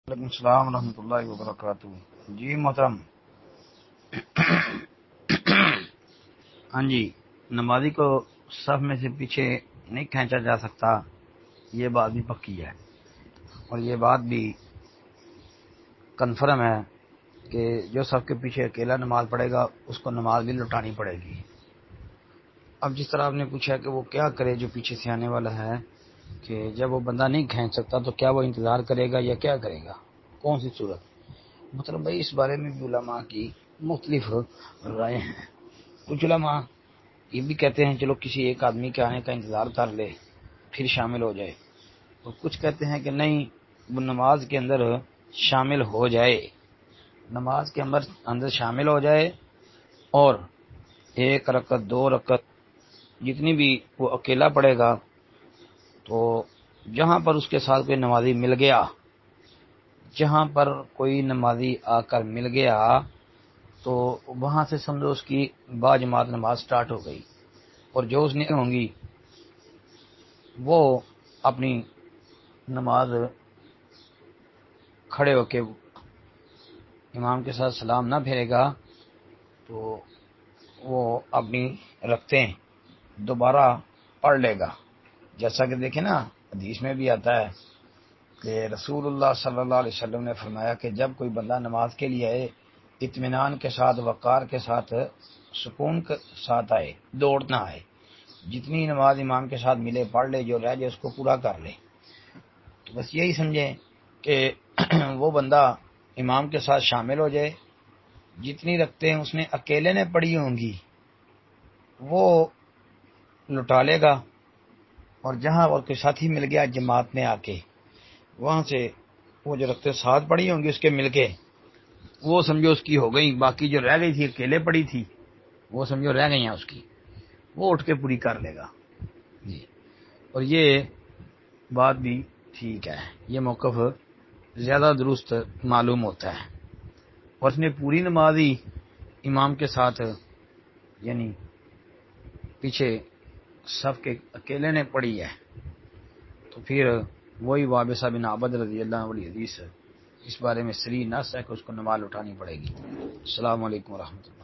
وعلیکم السلام ورحمۃ اللہ وبرکاتہ۔ جی محترم، ہاں جی، نمازی کو صف میں سے پیچھے نہیں کھینچا جا سکتا، یہ بات بھی پکی ہے، اور یہ بات بھی کنفرم ہے کہ جو صف کے پیچھے اکیلا نماز پڑھے گا اس کو نماز بھی لوٹانی پڑے گی۔ اب جس طرح آپ نے پوچھا کہ وہ کیا کرے جو پیچھے سے آنے والا ہے، کہ جب وہ بندہ نہیں کھینچ سکتا تو کیا وہ انتظار کرے گا یا کیا کرے گا، کون سی صورت؟ مطلب بھائی اس بارے میں بھی علماء کی مختلف رائے ہیں۔ کچھ علماء یہ بھی کہتے ہیں چلو کسی ایک آدمی کے آنے کا انتظار کر لے پھر شامل ہو جائے، اور کچھ کہتے ہیں کہ نہیں، وہ نماز کے اندر شامل ہو جائے، نماز کے اندر شامل ہو جائے، اور ایک رکعت دو رکعت جتنی بھی وہ اکیلا پڑھے گا، تو جہاں پر اس کے ساتھ کوئی نمازی مل گیا، جہاں پر کوئی نمازی آ کر مل گیا تو وہاں سے سمجھو اس کی با جماعت نماز سٹارٹ ہو گئی، اور جو اس نے ہوں گی وہ اپنی نماز کھڑے ہو کے امام کے ساتھ سلام نہ پھیرے گا تو وہ اپنی رکھتے دوبارہ پڑھ لے گا۔ جیسا کہ دیکھیں نا، حدیث میں بھی آتا ہے کہ رسول اللہ صلی اللہ علیہ وسلم نے فرمایا کہ جب کوئی بندہ نماز کے لیے آئے، اطمینان کے ساتھ، وقار کے ساتھ، سکون کے ساتھ آئے، دوڑ نہ آئے، جتنی نماز امام کے ساتھ ملے پڑھ لے، جو رہ جائے اس کو پورا کر لے۔ تو بس یہی سمجھیں کہ وہ بندہ امام کے ساتھ شامل ہو جائے، جتنی رکھتے ہیں اس نے اکیلے نے پڑھی ہوں گی وہ لٹا لے گا، اور جہاں اور کوئی ساتھی مل گیا جماعت میں آ کے، وہاں سے وہ جو رکھتے ساتھ پڑھی ہوں گی اس کے مل کے، وہ سمجھو اس کی ہو گئی، باقی جو رہ گئی تھی اکیلے پڑھی تھی وہ سمجھو رہ گئی ہیں اس کی، وہ اٹھ کے پوری کر لے گا جی۔ اور یہ بات بھی ٹھیک ہے، یہ موقف زیادہ درست معلوم ہوتا ہے، اور اس نے پوری نماز ہی امام کے ساتھ یعنی پیچھے صف کے اکیلے نے پڑھی ہے، تو پھر وہی وابصہ بن عبد رضی اللہ عنہ حدیث اس بارے میں صریح نص ہے کہ اس کو نماز اٹھانی پڑے گی۔ السلام علیکم ورحمۃ اللہ۔